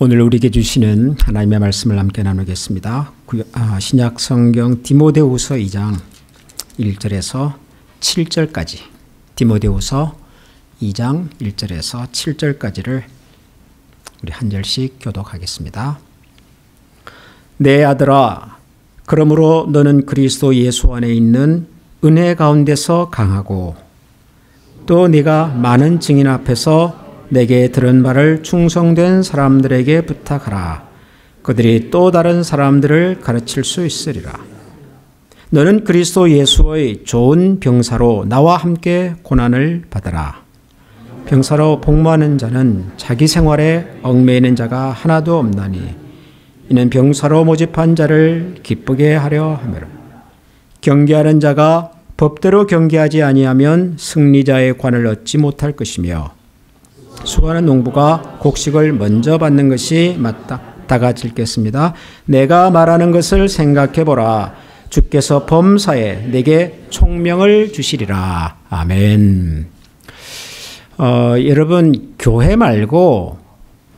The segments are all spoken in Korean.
오늘 우리에게 주시는 하나님의 말씀을 함께 나누겠습니다. 신약 성경 디모데후서 2장 1절에서 7절까지, 디모데후서 2장 1절에서 7절까지를 우리 한 절씩 교독하겠습니다. 내 아들아, 그러므로 너는 그리스도 예수 안에 있는 은혜 가운데서 강하고, 또 네가 많은 증인 앞에서 내게 들은 말을 충성된 사람들에게 부탁하라. 그들이 또 다른 사람들을 가르칠 수 있으리라. 너는 그리스도 예수의 좋은 병사로 나와 함께 고난을 받으라. 병사로 복무하는 자는 자기 생활에 얽매이는 자가 하나도 없나니, 이는 병사로 모집한 자를 기쁘게 하려 함이라. 경계하는 자가 법대로 경계하지 아니하면 승리자의 관을 얻지 못할 것이며, 수고하는 농부가 곡식을 먼저 받는 것이 맞다. 다 같이 읽겠습니다. 내가 말하는 것을 생각해보라. 주께서 범사에 내게 총명을 주시리라. 아멘. 여러분, 교회 말고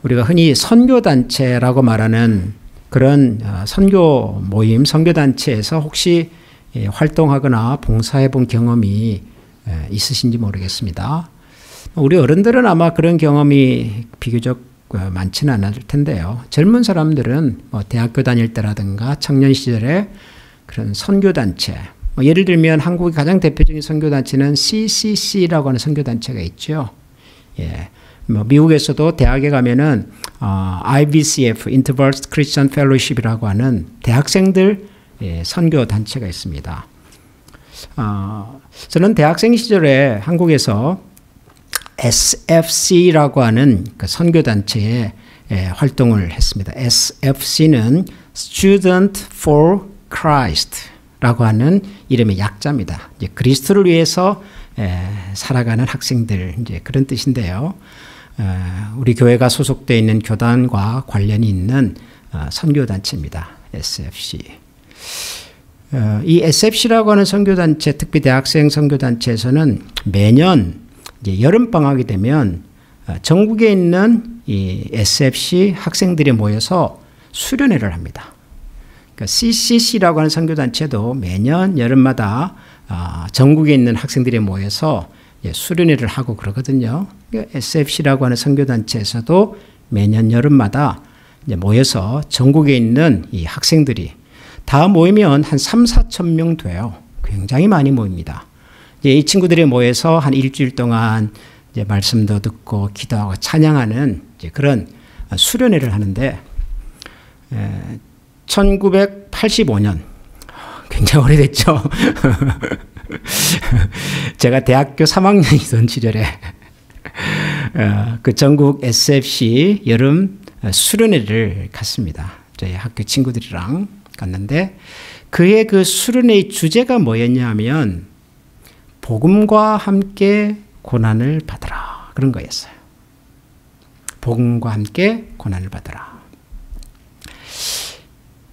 우리가 흔히 선교단체라고 말하는 그런 선교 모임, 선교단체에서 혹시 활동하거나 봉사해 본 경험이 있으신지 모르겠습니다. 우리 어른들은 아마 그런 경험이 비교적 많지는 않을 텐데요. 젊은 사람들은 대학교 다닐 때라든가 청년 시절에 그런 선교단체, 예를 들면 한국의 가장 대표적인 선교단체는 CCC라고 하는 선교단체가 있죠. 예. 미국에서도 대학에 가면은 IVCF, Intervarsity Christian Fellowship이라고 하는 대학생들 선교단체가 있습니다. 저는 대학생 시절에 한국에서 SFC라고 하는 그 선교단체에 활동을 했습니다. SFC는 Student for Christ라고 하는 이름의 약자입니다. 이제 그리스도를 위해서 살아가는 학생들, 이제 그런 뜻인데요. 우리 교회가 소속되어 있는 교단과 관련이 있는 선교단체입니다. SFC. 이 SFC라고 하는 선교단체, 특히 대학생 선교단체에서는 매년 이제 여름방학이 되면 전국에 있는 이 SFC 학생들이 모여서 수련회를 합니다. 그러니까 CCC라고 하는 선교단체도 매년 여름마다 전국에 있는 학생들이 모여서 수련회를 하고 그러거든요. 그러니까 SFC라고 하는 선교단체에서도 매년 여름마다 이제 모여서 전국에 있는 이 학생들이 다 모이면 한 3, 4천 명 돼요. 굉장히 많이 모입니다. 이 친구들이 모여서 한 일주일 동안 이제 말씀도 듣고 기도하고 찬양하는 이제 그런 수련회를 하는데, 1985년, 굉장히 오래됐죠. 제가 대학교 3학년이던 시절에 그 전국 SFC 여름 수련회를 갔습니다. 저희 학교 친구들이랑 갔는데, 그의 그 수련회의 주제가 뭐였냐면 복음과 함께 고난을 받으라, 그런 거였어요. 복음과 함께 고난을 받으라.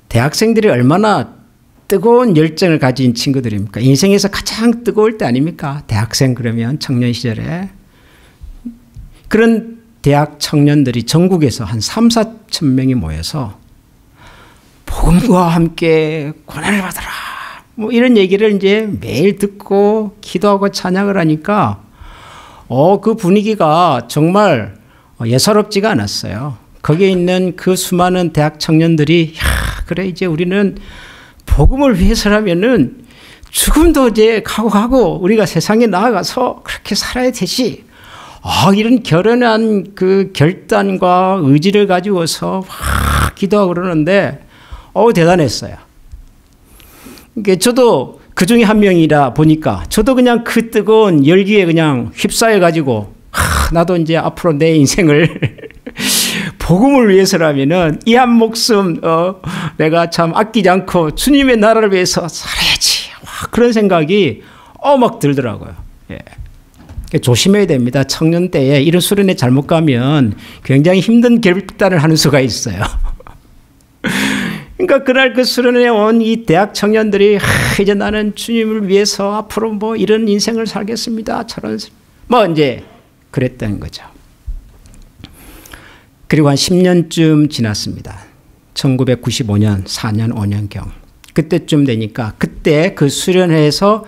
대학생들이 얼마나 뜨거운 열정을 가진 친구들입니까? 인생에서 가장 뜨거울 때 아닙니까? 대학생 그러면 청년 시절에. 그런 대학 청년들이 전국에서 한 3, 4천 명이 모여서 복음과 함께 고난을 받으라, 뭐 이런 얘기를 이제 매일 듣고 기도하고 찬양을 하니까 그 분위기가 정말 예사롭지가 않았어요. 거기에 있는 그 수많은 대학 청년들이 그래, 이제 우리는 복음을 위해서라면은 죽음도 이제 각오하고 우리가 세상에 나아가서 그렇게 살아야 되지. 이런 결연한 그 결단과 의지를 가지고서 기도하고 그러는데 대단했어요. 그러니까 저도 그 중에 한 명이라 보니까 저도 그냥 그 뜨거운 열기에 그냥 휩싸여 가지고 나도 이제 앞으로 내 인생을 복음을 위해서라면은 이 한 목숨 내가 참 아끼지 않고 주님의 나라를 위해서 살아야지. 그런 생각이 막 들더라고요. 예. 조심해야 됩니다. 청년 때에 이런 수련회 잘못 가면 굉장히 힘든 결단을 하는 수가 있어요. 그러니까 그날 그 수련회에 온 이 대학 청년들이 이제 나는 주님을 위해서 앞으로 뭐 이런 인생을 살겠습니다. 저런 이제 그랬던 거죠. 그리고 한 10년쯤 지났습니다. 1995년, 4년, 5년경. 그때쯤 되니까 그때 그 수련회에서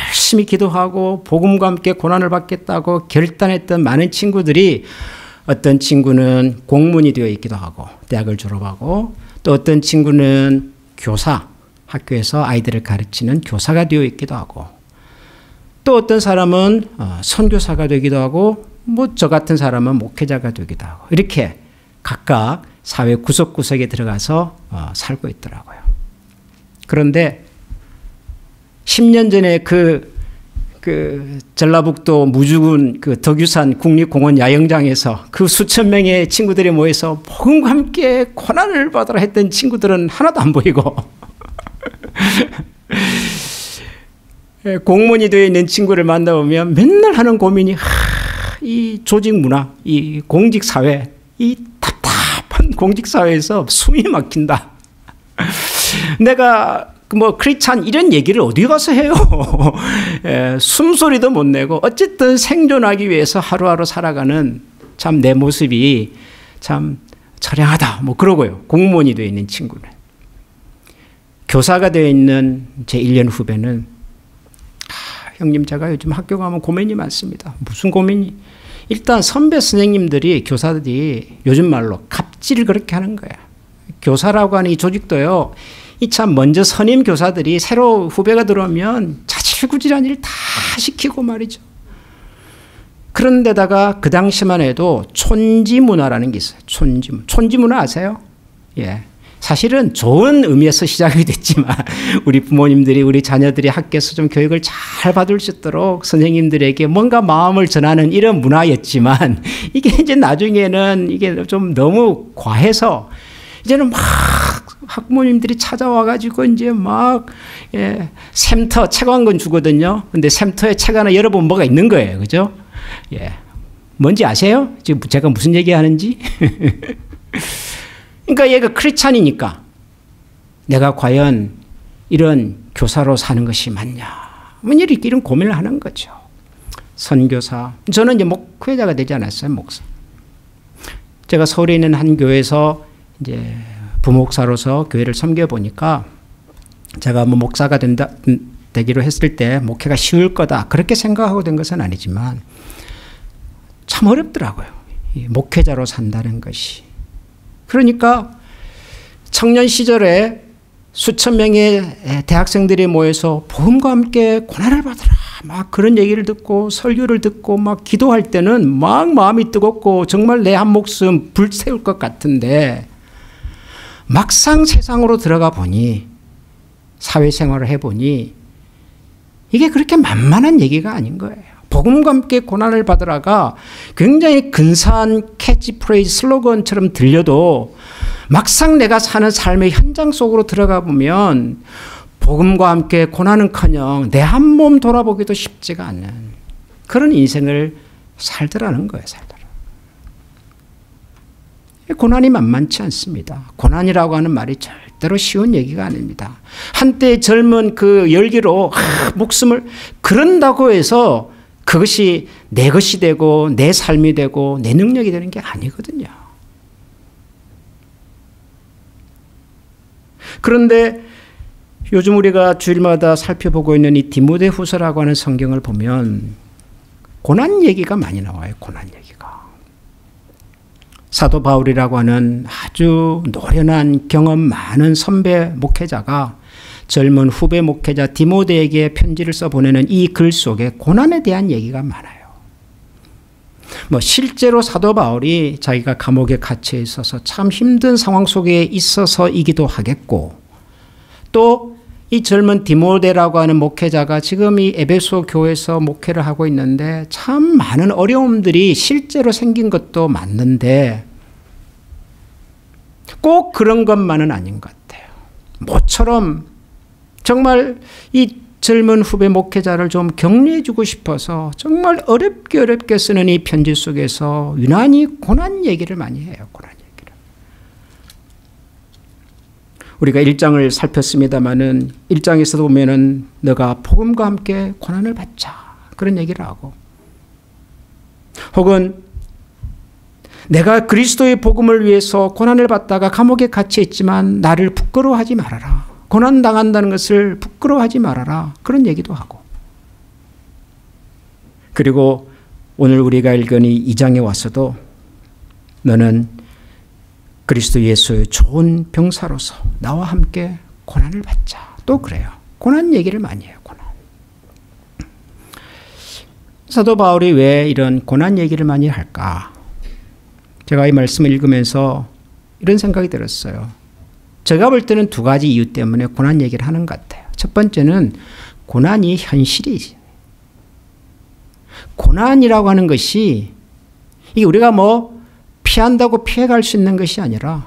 열심히 기도하고 복음과 함께 고난을 받겠다고 결단했던 많은 친구들이 어떤 친구는 공무원이 되어 있기도 하고 대학을 졸업하고 또 어떤 친구는 교사, 학교에서 아이들을 가르치는 교사가 되어 있기도 하고 또 어떤 사람은 선교사가 되기도 하고 뭐 저 같은 사람은 목회자가 되기도 하고 이렇게 각각 사회 구석구석에 들어가서 살고 있더라고요. 그런데 10년 전에 그 전라북도 무주군 그 덕유산 국립공원 야영장에서 그 수천 명의 친구들이 모여서 복음과 함께 고난을 받으라 했던 친구들은 하나도 안 보이고 공무원이 되어 있는 친구를 만나보면 맨날 하는 고민이 이 조직 문화, 이 공직 사회, 이 답답한 공직 사회에서 숨이 막힌다. 내가 뭐 크리스찬 이런 얘기를 어디 가서 해요. 숨소리도 못 내고 어쨌든 생존하기 위해서 하루하루 살아가는 참 내 모습이 참 처량하다. 뭐 그러고요. 공무원이 되어 있는 친구는. 교사가 되어 있는 제 1년 후배는 형님 제가 요즘 학교 가면 고민이 많습니다. 무슨 고민이? 일단 선배 선생님들이 교사들이 요즘 말로 갑질을 그렇게 하는 거야. 교사라고 하는 이 조직도요. 이 참 먼저 선임 교사들이 새로 후배가 들어오면 자질구질한 일 다 시키고 말이죠. 그런데다가 그 당시만 해도 촌지문화라는 게 있어요. 촌지문화 아세요? 예. 사실은 좋은 의미에서 시작이 됐지만 우리 부모님들이 우리 자녀들이 학교에서 좀 교육을 잘 받을 수 있도록 선생님들에게 뭔가 마음을 전하는 이런 문화였지만 이게 이제 나중에는 이게 좀 너무 과해서 이제는 막 학부모님들이 찾아와 가지고 이제 막 샘터 책 한 권 주거든요. 근데 샘터에 책 하나 열어보면 뭐가 있는 거예요. 그죠? 예. 뭔지 아세요? 지금 제가 무슨 얘기하는지? 그러니까 얘가 크리스찬이니까 내가 과연 이런 교사로 사는 것이 맞냐. 이런 고민을 하는 거죠. 선교사. 저는 이제 목회자가 되지 않았어요. 목사. 제가 서울에 있는 한 교회에서 이제 부목사로서 교회를 섬겨보니까 제가 뭐 목사가 되기로 했을 때 목회가 쉬울 거다. 그렇게 생각하고 된 것은 아니지만 참 어렵더라고요. 목회자로 산다는 것이. 그러니까 청년 시절에 수천 명의 대학생들이 모여서 복음과 함께 고난을 받으라 막 그런 얘기를 듣고 설교를 듣고 막 기도할 때는 막 마음이 뜨겁고 정말 내 한 목숨 불태울 것 같은데 막상 세상으로 들어가 보니 사회생활을 해보니 이게 그렇게 만만한 얘기가 아닌 거예요. 복음과 함께 고난을 받으라가 굉장히 근사한 캐치프레이즈 슬로건처럼 들려도 막상 내가 사는 삶의 현장 속으로 들어가 보면 복음과 함께 고난은커녕 내 한 몸 돌아보기도 쉽지가 않는 그런 인생을 살더라는 거예요. 고난이 만만치 않습니다. 고난이라고 하는 말이 절대로 쉬운 얘기가 아닙니다. 한때 젊은 그 열기로 목숨을 그런다고 해서 그것이 내 것이 되고 내 삶이 되고 내 능력이 되는 게 아니거든요. 그런데 요즘 우리가 주일마다 살펴보고 있는 이 디모데후서라고 하는 성경을 보면 고난 얘기가 많이 나와요. 고난 얘기가. 사도 바울이라고 하는 아주 노련한 경험 많은 선배 목회자가 젊은 후배 목회자 디모데에게 편지를 써보내는 이 글 속에 고난에 대한 얘기가 많아요. 뭐 실제로 사도 바울이 자기가 감옥에 갇혀 있어서 참 힘든 상황 속에 있어서이기도 하겠고 또 이 젊은 디모데라고 하는 목회자가 지금 이 에베소 교회에서 목회를 하고 있는데 참 많은 어려움들이 실제로 생긴 것도 맞는데 꼭 그런 것만은 아닌 것 같아요. 모처럼 정말 이 젊은 후배 목회자를 좀 격려해 주고 싶어서 정말 어렵게 쓰는 이 편지 속에서 유난히 고난 얘기를 많이 해요. 고난 얘기를. 우리가 1장을 살폈습니다마는 1장에서도 보면은 너가 복음과 함께 고난을 받자. 그런 얘기를 하고 혹은 내가 그리스도의 복음을 위해서 고난을 받다가 감옥에 갇혀있지만 나를 부끄러워하지 말아라. 고난당한다는 것을 부끄러워하지 말아라. 그런 얘기도 하고. 그리고 오늘 우리가 읽은 이 2장에 와서도 너는 그리스도 예수의 좋은 병사로서 나와 함께 고난을 받자. 또 그래요. 고난 얘기를 많이 해요. 고난. 사도 바울이 왜 이런 고난 얘기를 많이 할까? 제가 이 말씀을 읽으면서 이런 생각이 들었어요. 제가 볼 때는 두 가지 이유 때문에 고난 얘기를 하는 것 같아요. 첫 번째는 고난이 현실이지. 고난이라고 하는 것이 이게 우리가 뭐 피한다고 피해갈 수 있는 것이 아니라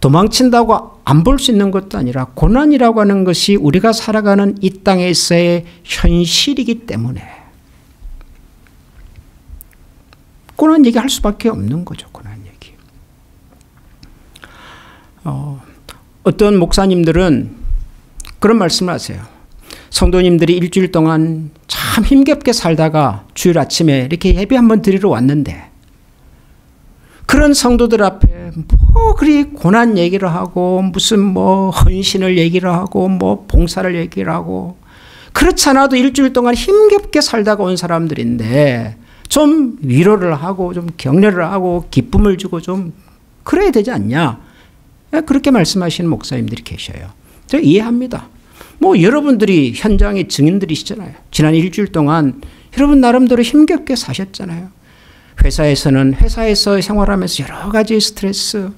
도망친다고 안 볼 수 있는 것도 아니라 고난이라고 하는 것이 우리가 살아가는 이 땅에서의 현실이기 때문에 고난 얘기할 수밖에 없는 거죠. 고난 얘기. 어떤 목사님들은 그런 말씀을 하세요. 성도님들이 일주일 동안 참 힘겹게 살다가 주일 아침에 이렇게 예배 한번 드리러 왔는데 그런 성도들 앞에 뭐 그리 고난 얘기를 하고 무슨 뭐 헌신을 얘기를 하고 뭐 봉사를 얘기를 하고 그렇지 않아도 일주일 동안 힘겹게 살다가 온 사람들인데 좀 위로를 하고 좀 격려를 하고 기쁨을 주고 좀 그래야 되지 않냐. 그렇게 말씀하시는 목사님들이 계셔요. 저 이해합니다. 뭐 여러분들이 현장의 증인들이시잖아요. 지난 일주일 동안 여러분 나름대로 힘겹게 사셨잖아요. 회사에서는 회사에서 생활하면서 여러 가지 스트레스,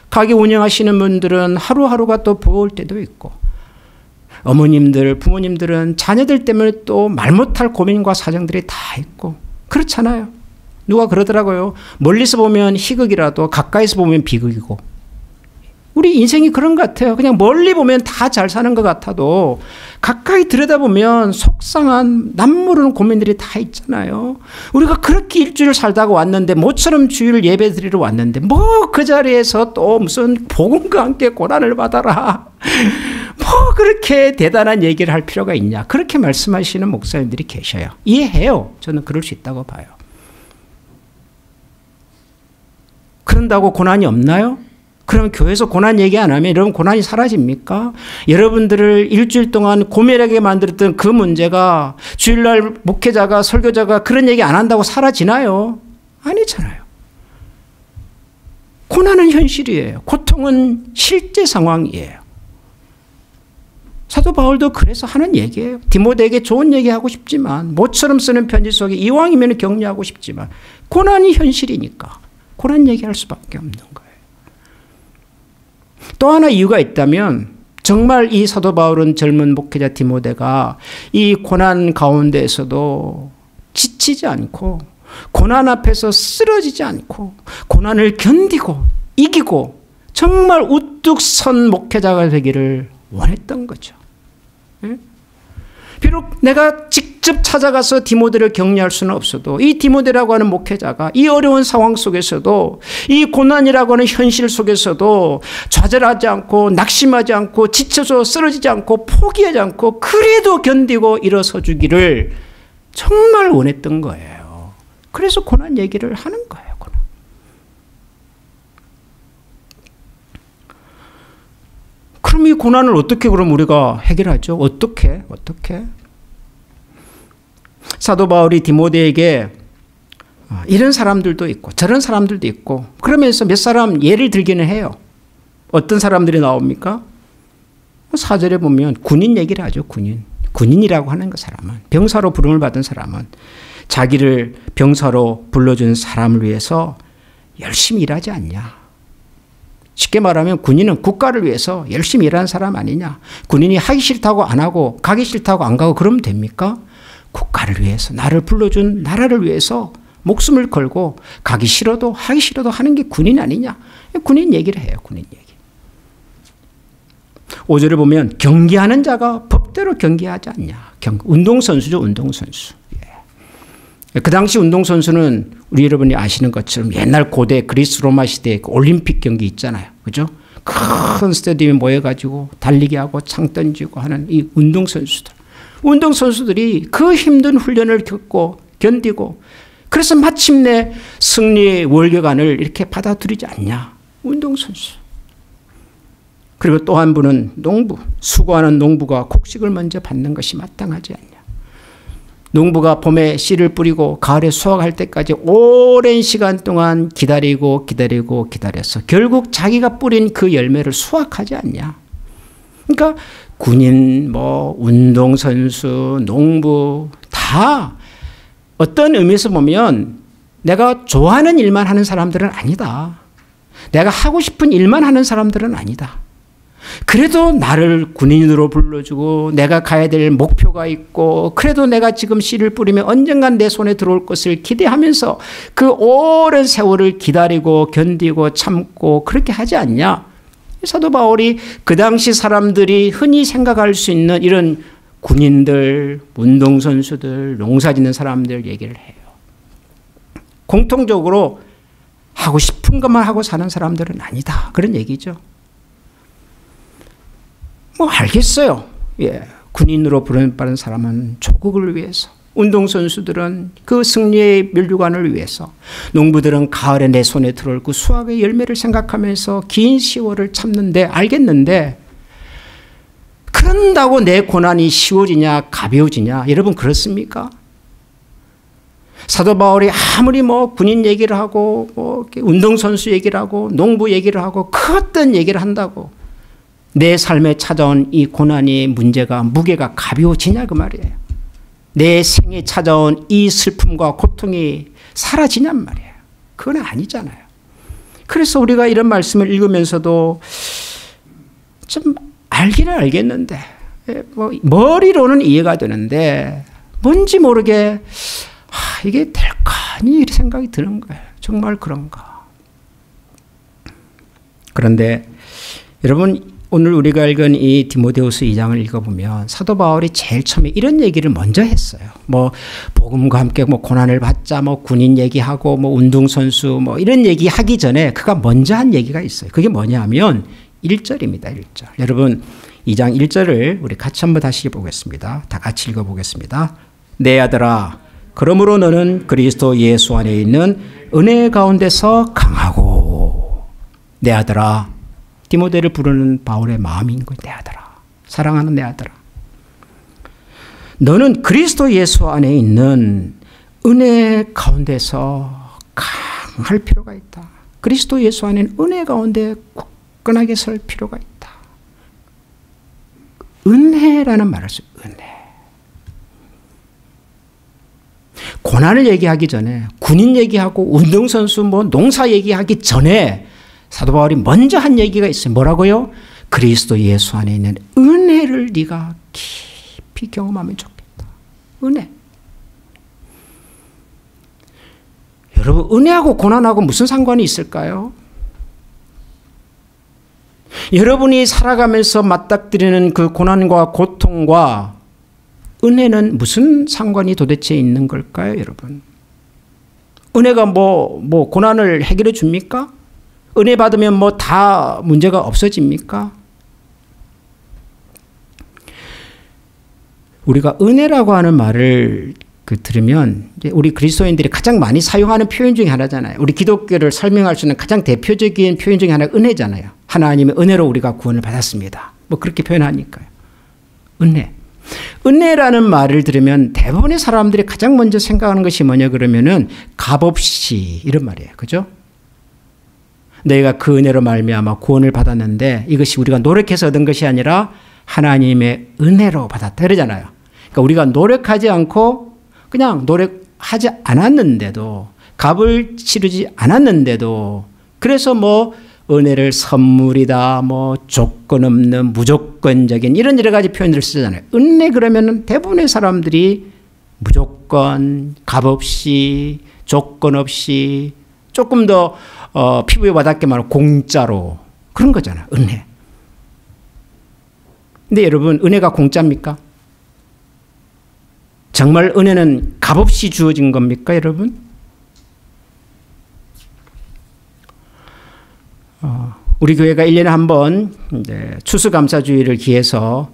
가게 운영하시는 분들은 하루하루가 또 버거울 때도 있고 어머님들, 부모님들은 자녀들 때문에 또 말 못할 고민과 사정들이 다 있고 그렇잖아요. 누가 그러더라고요. 멀리서 보면 희극이라도 가까이서 보면 비극이고 우리 인생이 그런 것 같아요. 그냥 멀리 보면 다 잘 사는 것 같아도 가까이 들여다보면 속상한 남모르는 고민들이 다 있잖아요. 우리가 그렇게 일주일 살다가 왔는데 모처럼 주일 예배 드리러 왔는데 뭐 그 자리에서 또 무슨 복음과 함께 고난을 받아라. 뭐 그렇게 대단한 얘기를 할 필요가 있냐. 그렇게 말씀하시는 목사님들이 계셔요. 이해해요. 저는 그럴 수 있다고 봐요. 그런다고 고난이 없나요? 그럼 교회에서 고난 얘기 안 하면 여러분 고난이 사라집니까? 여러분들을 일주일 동안 고민하게 만들었던 그 문제가 주일날 목회자가 설교자가 그런 얘기 안 한다고 사라지나요? 아니잖아요. 고난은 현실이에요. 고통은 실제 상황이에요. 사도 바울도 그래서 하는 얘기예요. 디모데에게 좋은 얘기하고 싶지만 모처럼 쓰는 편지 속에 이왕이면 격려하고 싶지만 고난이 현실이니까 고난 얘기할 수밖에 없는 거예요. 또 하나 이유가 있다면 정말 이 사도 바울은 젊은 목회자 디모데가 이 고난 가운데에서도 지치지 않고 고난 앞에서 쓰러지지 않고 고난을 견디고 이기고 정말 우뚝 선 목회자가 되기를 원했던 거죠. 비록 내가 직접 찾아가서 디모데를 격려할 수는 없어도 이 디모데라고 하는 목회자가 이 어려운 상황 속에서도 이 고난이라고 하는 현실 속에서도 좌절하지 않고 낙심하지 않고 지쳐서 쓰러지지 않고 포기하지 않고 그래도 견디고 일어서 주기를 정말 원했던 거예요. 그래서 고난 얘기를 하는 거예요. 고난. 그럼 이 고난을 어떻게 그럼 우리가 해결하죠? 어떻게? 사도 바울이 디모데에게 이런 사람들도 있고 저런 사람들도 있고 그러면서 몇 사람 예를 들기는 해요. 어떤 사람들이 나옵니까? 4절에 보면 군인 얘기를 하죠. 군인이라고 하는 그 사람은 병사로 부름을 받은 사람은 자기를 병사로 불러준 사람을 위해서 열심히 일하지 않냐. 쉽게 말하면 군인은 국가를 위해서 열심히 일하는 사람 아니냐. 군인이 하기 싫다고 안 하고 가기 싫다고 안 가고 그러면 됩니까? 국가를 위해서 나를 불러준 나라를 위해서 목숨을 걸고 가기 싫어도 하기 싫어도 하는 게 군인 아니냐. 군인 얘기를 해요. 군인 얘기. 5절을 보면 경기하는 자가 법대로 경기하지 않냐. 운동선수죠. 운동선수. 그 당시 운동선수는 우리 여러분이 아시는 것처럼 옛날 고대 그리스 로마 시대에 그 올림픽 경기 있잖아요. 그죠? 큰 스타디움에 모여가지고 달리기 하고 창 던지고 하는 이 운동선수들. 운동선수들이 그 힘든 훈련을 겪고 견디고 그래서 마침내 승리의 월계관을 이렇게 받아들이지 않냐. 운동선수. 그리고 또 한 분은 농부. 수고하는 농부가 곡식을 먼저 받는 것이 마땅하지 않냐. 농부가 봄에 씨를 뿌리고 가을에 수확할 때까지 오랜 시간 동안 기다리고 기다려서 결국 자기가 뿌린 그 열매를 수확하지 않냐. 그러니까 군인, 운동선수, 농부 다 어떤 의미에서 보면 내가 좋아하는 일만 하는 사람들은 아니다. 내가 하고 싶은 일만 하는 사람들은 아니다. 그래도 나를 군인으로 불러주고 내가 가야 될 목표가 있고 그래도 내가 지금 씨를 뿌리면 언젠간 내 손에 들어올 것을 기대하면서 그 오랜 세월을 기다리고 견디고 참고 그렇게 하지 않냐. 사도 바울이 그 당시 사람들이 흔히 생각할 수 있는 이런 군인들, 운동선수들, 농사짓는 사람들 얘기를 해요. 공통적으로 하고 싶은 것만 하고 사는 사람들은 아니다. 그런 얘기죠. 알겠어요. 예, 군인으로 부름받은 사람은 조국을 위해서, 운동선수들은 그 승리의 면류관을 위해서, 농부들은 가을에 내 손에 들어올 그 수확의 열매를 생각하면서 긴 시월을 참는데 알겠는데 그런다고 내 고난이 쉬워지냐 가벼워지냐 여러분 그렇습니까? 사도 바울이 아무리 군인 얘기를 하고 운동선수 얘기를 하고 농부 얘기를 하고 그 어떤 얘기를 한다고 내 삶에 찾아온 이 고난의 문제가 무게가 가벼워지냐 그 말이에요. 내 생에 찾아온 이 슬픔과 고통이 사라지냔 말이에요. 그건 아니잖아요. 그래서 우리가 이런 말씀을 읽으면서도 좀 알기는 알겠는데 머리로는 이해가 되는데 뭔지 모르게 이게 될까 이 생각이 드는 거예요. 정말 그런가. 그런데 여러분 오늘 우리가 읽은 이 디모데후서 2장을 읽어보면 사도 바울이 제일 처음에 이런 얘기를 먼저 했어요. 복음과 함께 고난을 받자, 군인 얘기하고, 운동선수, 이런 얘기 하기 전에 그가 먼저 한 얘기가 있어요. 그게 뭐냐면 1절입니다. 1절. 여러분 2장 1절을 우리 같이 한번 다시 보겠습니다. 다 같이 읽어보겠습니다. 내 아들아, 그러므로 너는 그리스도 예수 안에 있는 은혜 가운데서 강하고. 내 아들아. 디모데를 부르는 바울의 마음인 거예요. 내 아들아. 사랑하는 내 아들아. 너는 그리스도 예수 안에 있는 은혜 가운데서 강할 필요가 있다. 그리스도 예수 안에는 은혜 가운데 굳건하게 설 필요가 있다. 은혜라는 말을 써요. 은혜. 고난을 얘기하기 전에 군인 얘기하고 운동선수 농사 얘기하기 전에 사도 바울이 먼저 한 얘기가 있어요. 뭐라고요? 그리스도 예수 안에 있는 은혜를 네가 깊이 경험하면 좋겠다. 은혜. 여러분 은혜하고 고난하고 무슨 상관이 있을까요? 여러분이 살아가면서 맞닥뜨리는 그 고난과 고통과 은혜는 무슨 상관이 도대체 있는 걸까요, 여러분? 은혜가 고난을 해결해 줍니까? 은혜 받으면 다 문제가 없어집니까? 우리가 은혜라고 하는 말을 들으면 우리 그리스도인들이 가장 많이 사용하는 표현 중에 하나잖아요. 우리 기독교를 설명할 수 있는 가장 대표적인 표현 중에 하나가 은혜잖아요. 하나님의 은혜로 우리가 구원을 받았습니다. 그렇게 표현하니까요. 은혜. 은혜라는 말을 들으면 대부분의 사람들이 가장 먼저 생각하는 것이 뭐냐 그러면은 값없이 이런 말이에요. 그죠? 너희가 그 은혜로 말미암아 구원을 받았는데 이것이 우리가 노력해서 얻은 것이 아니라 하나님의 은혜로 받았다 그러잖아요. 그러니까 우리가 노력하지 않고 그냥 노력하지 않았는데도 값을 치르지 않았는데도 그래서 은혜를 선물이다 조건 없는 무조건적인 이런 여러 가지 표현들을 쓰잖아요. 은혜 그러면 대부분의 사람들이 무조건 값없이 조건 없이 조금 더 피부에 와닿게 말하면 공짜로 그런 거잖아요. 은혜. 근데 여러분 은혜가 공짜입니까? 정말 은혜는 값없이 주어진 겁니까 여러분? 우리 교회가 1년에 한 번 추수감사주의를 기해서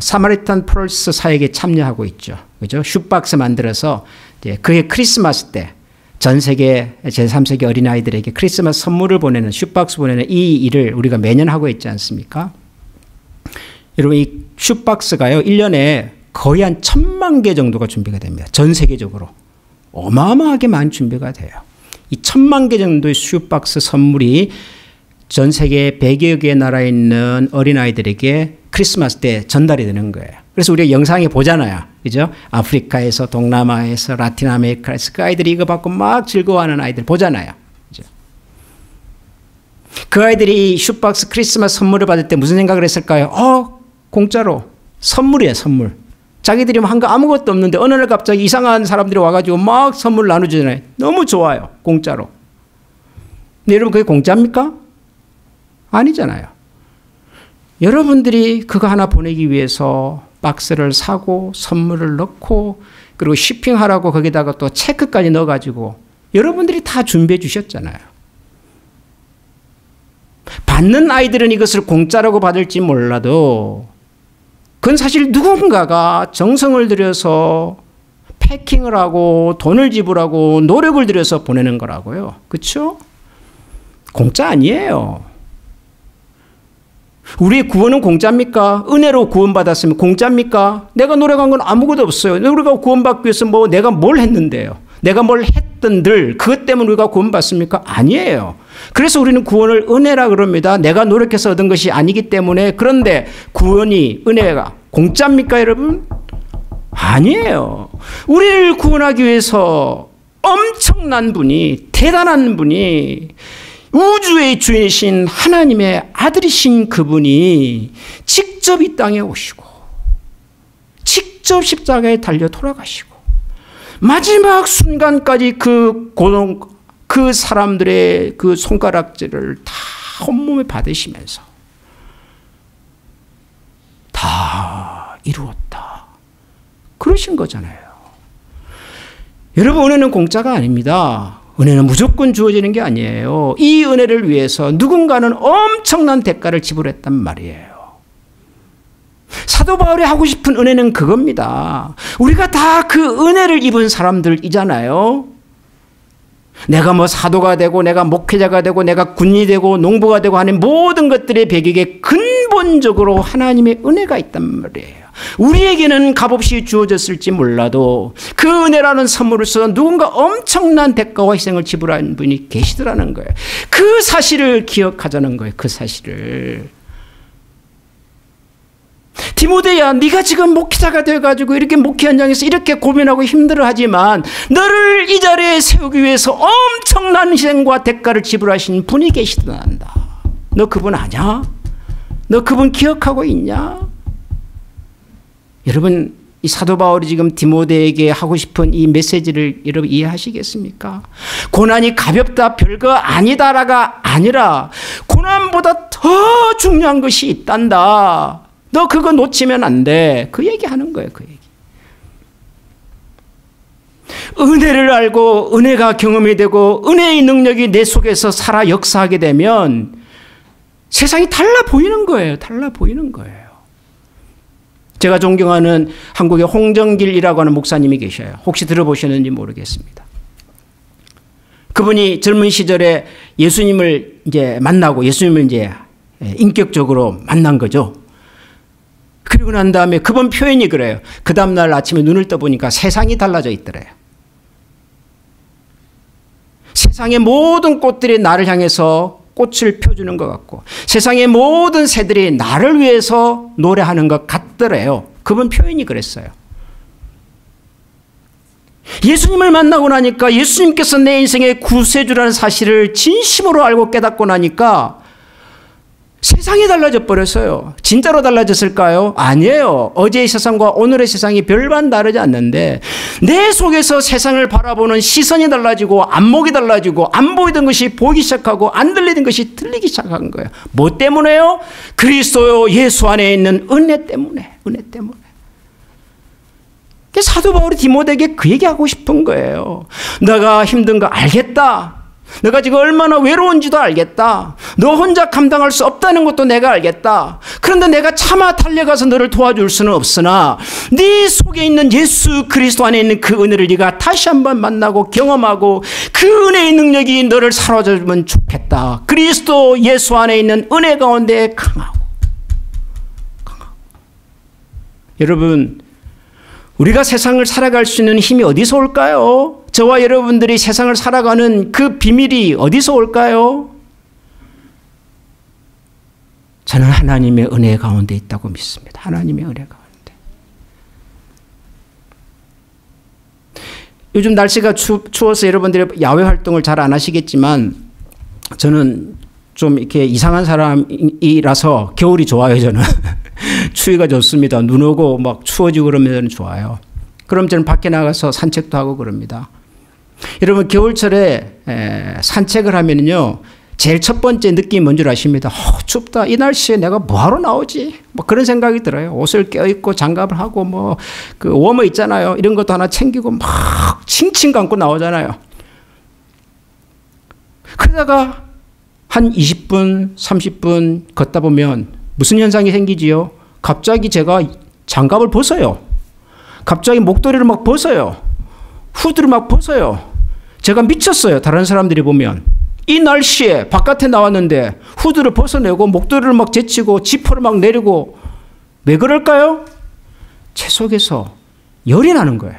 사마리탄 프로스 사역에 참여하고 있죠. 그죠? 슈박스 만들어서 그해 크리스마스 때 전 세계 제3세계 어린아이들에게 크리스마스 선물을 보내는 슈박스 보내는 이 일을 우리가 매년 하고 있지 않습니까? 여러분 이 슈박스가요 1년에 거의 한 1000만 개 정도가 준비가 됩니다. 전 세계적으로 어마어마하게 많이 준비가 돼요. 이 1000만 개 정도의 슈박스 선물이 전 세계 100여 개의 나라에 있는 어린아이들에게 크리스마스 때 전달이 되는 거예요. 그래서 우리가 영상에 보잖아요. 그죠? 아프리카에서, 동남아에서, 라틴 아메리카에서 그 아이들이 이거 받고 막 즐거워하는 아이들 보잖아요. 그죠? 그 아이들이 슈박스 크리스마스 선물을 받을 때 무슨 생각을 했을까요? 공짜로. 선물이에요, 선물. 자기들이 한 거 아무것도 없는데 어느 날 갑자기 이상한 사람들이 와가지고 막 선물 나눠주잖아요. 너무 좋아요. 공짜로. 근데 여러분 그게 공짜입니까? 아니잖아요. 여러분들이 그거 하나 보내기 위해서 박스를 사고 선물을 넣고 그리고 쇼핑하라고 거기다가 또 체크까지 넣어가지고 여러분들이 다 준비해 주셨잖아요. 받는 아이들은 이것을 공짜라고 받을지 몰라도 그건 사실 누군가가 정성을 들여서 패킹을 하고 돈을 지불하고 노력을 들여서 보내는 거라고요. 그렇죠? 공짜 아니에요. 우리의 구원은 공짜입니까? 은혜로 구원받았으면 공짜입니까? 내가 노력한 건 아무것도 없어요. 우리가 구원받기 위해서 내가 뭘 했는데요? 내가 뭘 했던들 그것 때문에 우리가 구원받습니까? 아니에요. 그래서 우리는 구원을 은혜라 그럽니다. 내가 노력해서 얻은 것이 아니기 때문에. 그런데 구원이 은혜가 공짜입니까 여러분? 아니에요. 우리를 구원하기 위해서 엄청난 분이 대단한 분이 우주의 주인이신 하나님의 아들이신 그분이 직접 이 땅에 오시고 직접 십자가에 달려 돌아가시고 마지막 순간까지 그 고통, 그 사람들의 그 손가락질을 다 온몸에 받으시면서 다 이루었다. 그러신 거잖아요. 여러분 은혜는 공짜가 아닙니다. 은혜는 무조건 주어지는 게 아니에요. 이 은혜를 위해서 누군가는 엄청난 대가를 지불했단 말이에요. 사도 바울이 하고 싶은 은혜는 그겁니다. 우리가 다 그 은혜를 입은 사람들이잖아요. 내가 뭐 사도가 되고 내가 목회자가 되고 내가 군인이 되고 농부가 되고 하는 모든 것들의 배경에 근본적으로 하나님의 은혜가 있단 말이에요. 우리에게는 값없이 주어졌을지 몰라도 그 은혜라는 선물로서 누군가 엄청난 대가와 희생을 지불한 분이 계시더라는 거예요. 그 사실을 기억하자는 거예요. 그 사실을. 디모데야, 네가 지금 목회자가 되어가지고 이렇게 목회 현장에서 이렇게 고민하고 힘들어하지만 너를 이 자리에 세우기 위해서 엄청난 희생과 대가를 지불하신 분이 계시단다. 너 그분 아냐? 너 그분 기억하고 있냐? 여러분 이 사도 바울이 지금 디모데에게 하고 싶은 이 메시지를 여러분 이해하시겠습니까? 고난이 가볍다 별거 아니다라가 아니라 고난보다 더 중요한 것이 있단다. 너 그거 놓치면 안 돼. 그 얘기하는 거예요. 그 얘기. 은혜를 알고 은혜가 경험이 되고 은혜의 능력이 내 속에서 살아 역사하게 되면 세상이 달라 보이는 거예요. 달라 보이는 거예요. 제가 존경하는 한국의 홍정길이라고 하는 목사님이 계셔요. 혹시 들어보셨는지 모르겠습니다. 그분이 젊은 시절에 예수님을 이제 만나고 예수님을 이제 인격적으로 만난 거죠. 그리고 난 다음에 그분 표현이 그래요. 그 다음날 아침에 눈을 떠보니까 세상이 달라져 있더래요. 세상의 모든 꽃들이 나를 향해서 꽃을 펴주는 것 같고 세상의 모든 새들이 나를 위해서 노래하는 것 같더래요. 그분 표현이 그랬어요. 예수님을 만나고 나니까 예수님께서 내 인생의 구세주라는 사실을 진심으로 알고 깨닫고 나니까 세상이 달라져 버렸어요. 진짜로 달라졌을까요? 아니에요. 어제의 세상과 오늘의 세상이 별반 다르지 않는데 내 속에서 세상을 바라보는 시선이 달라지고 안목이 달라지고 안 보이던 것이 보이기 시작하고 안 들리던 것이 들리기 시작한 거예요. 뭐 때문에요? 그리스도 예수 안에 있는 은혜 때문에. 은혜 때문에. 사도 바울이 디모데에게 그 얘기하고 싶은 거예요. 내가 힘든 거 알겠다. 너가 지금 얼마나 외로운지도 알겠다. 너 혼자 감당할 수 없다는 것도 내가 알겠다. 그런데 내가 차마 달려가서 너를 도와줄 수는 없으나 네 속에 있는 예수 그리스도 안에 있는 그 은혜를 네가 다시 한번 만나고 경험하고 그 은혜의 능력이 너를 사로잡으면 좋겠다. 그리스도 예수 안에 있는 은혜 가운데 강하고. 여러분, 우리가 세상을 살아갈 수 있는 힘이 어디서 올까요? 저와 여러분들이 세상을 살아가는 그 비밀이 어디서 올까요? 저는 하나님의 은혜 가운데 있다고 믿습니다. 하나님의 은혜 가운데. 요즘 날씨가 추워서 여러분들이 야외 활동을 잘 안 하시겠지만 저는 좀 이렇게 이상한 사람이라서 겨울이 좋아요, 저는. 추위가 좋습니다. 눈 오고 막 추워지고 그러면 좋아요. 그럼 저는 밖에 나가서 산책도 하고 그럽니다. 여러분, 겨울철에 산책을 하면요, 제일 첫 번째 느낌이 뭔 줄 아십니다. 춥다. 이 날씨에 내가 뭐하러 나오지? 뭐 그런 생각이 들어요. 옷을 껴입고 장갑을 하고 뭐 그 워머 있잖아요. 이런 것도 하나 챙기고 막 칭칭 감고 나오잖아요. 그러다가 한 20분, 30분 걷다 보면 무슨 현상이 생기지요? 갑자기 제가 장갑을 벗어요. 갑자기 목도리를 막 벗어요. 후드를 막 벗어요. 제가 미쳤어요. 다른 사람들이 보면. 이 날씨에 바깥에 나왔는데 후드를 벗어내고 목도리를 막 제치고 지퍼를 막 내리고. 왜 그럴까요? 제 속에서 열이 나는 거예요.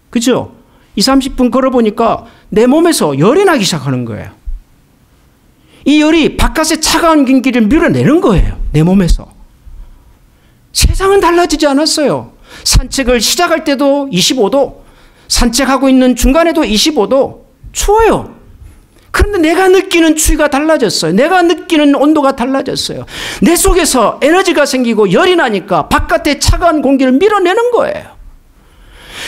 그죠? 20, 30분 걸어보니까 내 몸에서 열이 나기 시작하는 거예요. 이 열이 바깥의 차가운 공기를 밀어내는 거예요. 내 몸에서. 세상은 달라지지 않았어요. 산책을 시작할 때도 25도, 산책하고 있는 중간에도 25도, 추워요. 그런데 내가 느끼는 추위가 달라졌어요. 내가 느끼는 온도가 달라졌어요. 내 속에서 에너지가 생기고 열이 나니까 바깥의 차가운 공기를 밀어내는 거예요.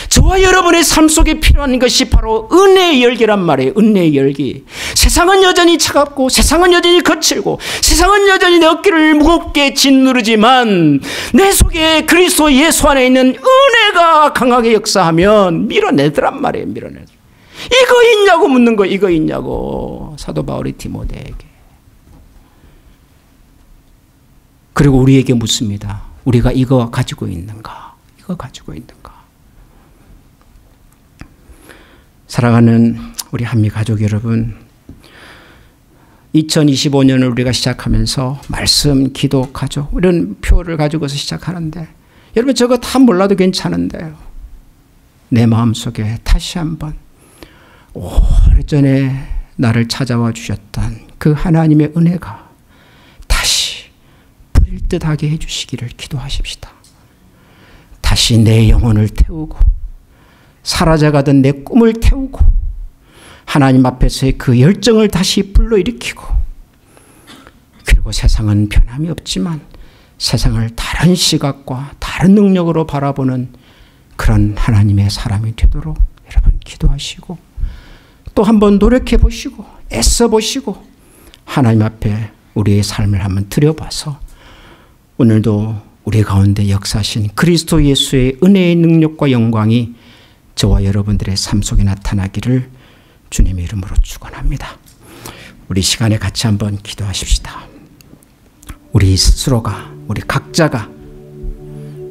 저와 여러분의 삶 속에 필요한 것이 바로 은혜의 열기란 말이에요. 은혜의 열기. 세상은 여전히 차갑고 세상은 여전히 거칠고 세상은 여전히 내 어깨를 무겁게 짓누르지만 내 속에 그리스도 예수 안에 있는 은혜가 강하게 역사하면 밀어내더란 말이에요. 밀어내더라. 이거 있냐고 묻는 거. 이거 있냐고. 사도 바울이 디모데에게. 그리고 우리에게 묻습니다. 우리가 이거 가지고 있는가? 이거 가지고 있는가? 사랑하는 우리 한미 가족 여러분, 2025년을 우리가 시작하면서 말씀, 기도, 가족 이런 표를 가지고서 시작하는데 여러분 저거 다 몰라도 괜찮은데요. 내 마음속에 다시 한번 오래전에 나를 찾아와 주셨던 그 하나님의 은혜가 다시 불일 듯하게 해주시기를 기도하십시다. 다시 내 영혼을 태우고 사라져가던 내 꿈을 태우고 하나님 앞에서의 그 열정을 다시 불러일으키고 그리고 세상은 변함이 없지만 세상을 다른 시각과 다른 능력으로 바라보는 그런 하나님의 사람이 되도록 여러분 기도하시고 또 한번 노력해 보시고 애써 보시고 하나님 앞에 우리의 삶을 한번 들여봐서 오늘도 우리 가운데 역사하신 그리스도 예수의 은혜의 능력과 영광이 저와 여러분들의 삶 속에 나타나기를 주님의 이름으로 축원합니다. 우리 시간에 같이 한번 기도하십시다. 우리 스스로가 우리 각자가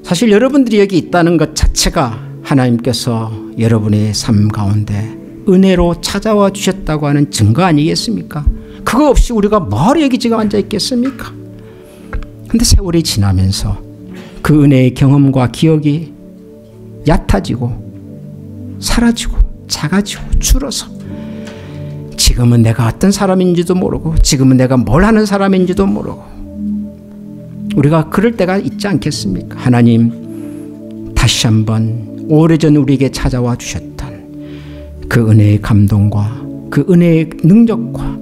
사실 여러분들이 여기 있다는 것 자체가 하나님께서 여러분의 삶 가운데 은혜로 찾아와 주셨다고 하는 증거 아니겠습니까? 그거 없이 우리가 뭘 여기 지금 앉아 있겠습니까? 근데 세월이 지나면서 그 은혜의 경험과 기억이 얕아지고 사라지고 작아지고 줄어서 지금은 내가 어떤 사람인지도 모르고 지금은 내가 뭘 하는 사람인지도 모르고 우리가 그럴 때가 있지 않겠습니까? 하나님 다시 한번 오래전 우리에게 찾아와 주셨던 그 은혜의 감동과 그 은혜의 능력과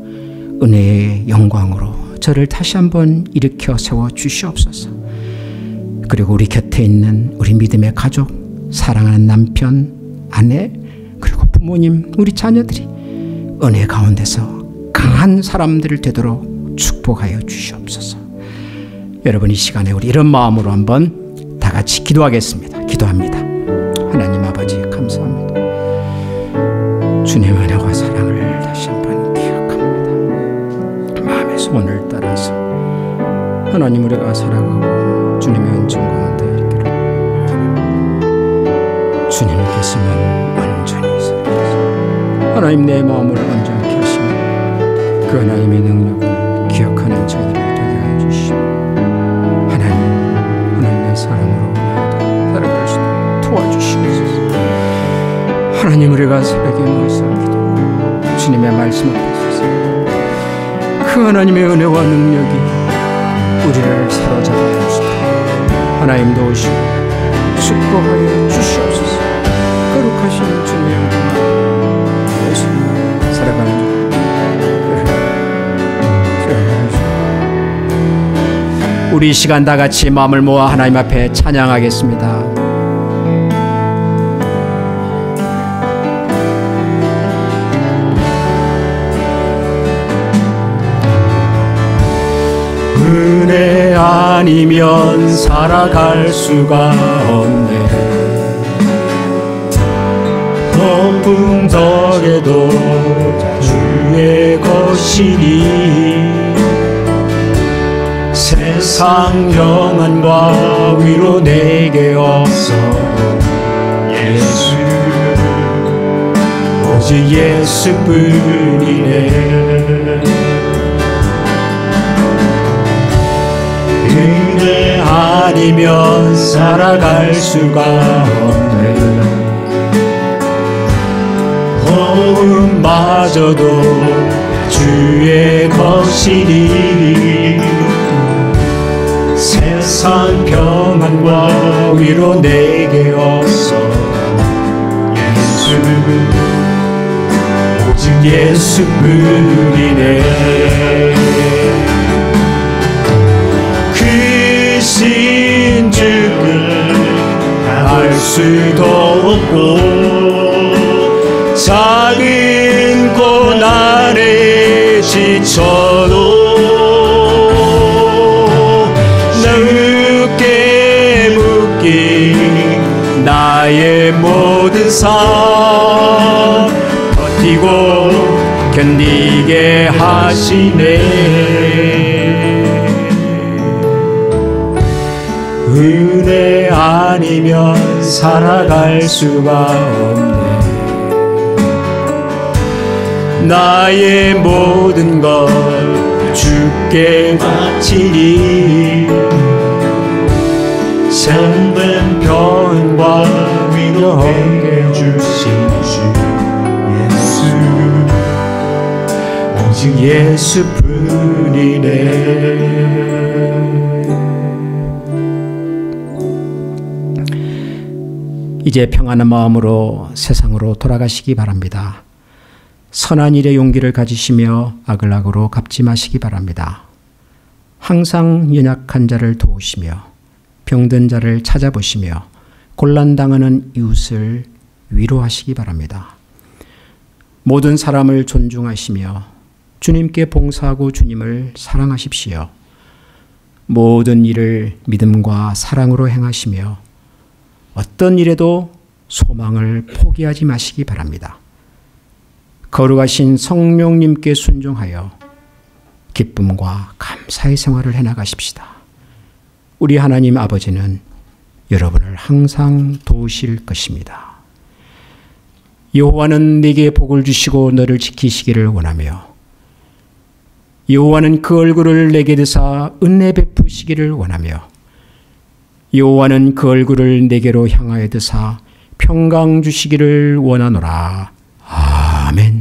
은혜의 영광으로 저를 다시 한번 일으켜 세워 주시옵소서. 그리고 우리 곁에 있는 우리 믿음의 가족, 사랑하는 남편, 아내, 그리고 부모님, 우리 자녀들이 은혜 가운데서 강한 사람들을 되도록 축복하여 주시옵소서. 여러분 이 시간에 우리 이런 마음으로 한번 다 같이 기도하겠습니다. 기도합니다. 하나님 아버지 감사합니다. 주님의 은혜와 사랑을 다시 한번 따라서 하나님 우리가 살아가고 주님의 은총 가운데 있기를 주님께서는 온전히 살아계세요. 하나님 내 마음을 온전케 하시며 그 하나님의 능력을 기억하는 저희들이 되게 하여 주시고 하나님의 사랑으로 살아갈 수 있도록 도와주시옵소서. 하나님 우리가 새벽에 모여서 기도하고 주님의 말씀 앞에 서서 그 하나님의 은혜와 능력이 우리를 사로잡아 주시도록 하나님 도우시고 축복하여 주시옵소서. 거룩하신 주님의 은혜와 예수님 살아가는 우리 시간 다 같이 마음을 모아 하나님 앞에 찬양하겠습니다. 은혜 아니면 살아갈 수가 없네. 높은 덕에도 주의 것이니 세상 평안과 위로 내게 없어 예수 오직 예수뿐이네. 은혜 아니면 살아갈 수가 없네. 호흡마저도 주의 것이니 세상 평안과 위로 내게 없어 예수 오직 예수뿐이네. 그 신주를 알 수도 없고 작은 고난에 지쳐도 늦게 묶인 나의 모든 삶 버티고 견디게 하시네. 은혜 아니면 살아갈 수가 없네. 나의 모든 걸 주께 바치니 참된 평안과 위로하게 주신 주 예수 오직 예수뿐이네. 이제 평안한 마음으로 세상으로 돌아가시기 바랍니다. 선한 일에 용기를 가지시며 악을 악으로 갚지 마시기 바랍니다. 항상 연약한 자를 도우시며 병든 자를 찾아보시며 곤란당하는 이웃을 위로하시기 바랍니다. 모든 사람을 존중하시며 주님께 봉사하고 주님을 사랑하십시오. 모든 일을 믿음과 사랑으로 행하시며 어떤 일에도 소망을 포기하지 마시기 바랍니다. 거룩하신 성령님께 순종하여 기쁨과 감사의 생활을 해나가십시다. 우리 하나님 아버지는 여러분을 항상 도우실 것입니다. 여호와는 네게 복을 주시고 너를 지키시기를 원하며 여호와는 그 얼굴을 내게 드사 은혜 베푸시기를 원하며 여호와는 그 얼굴을 내게로 향하여 드사 평강 주시기를 원하노라. 아멘.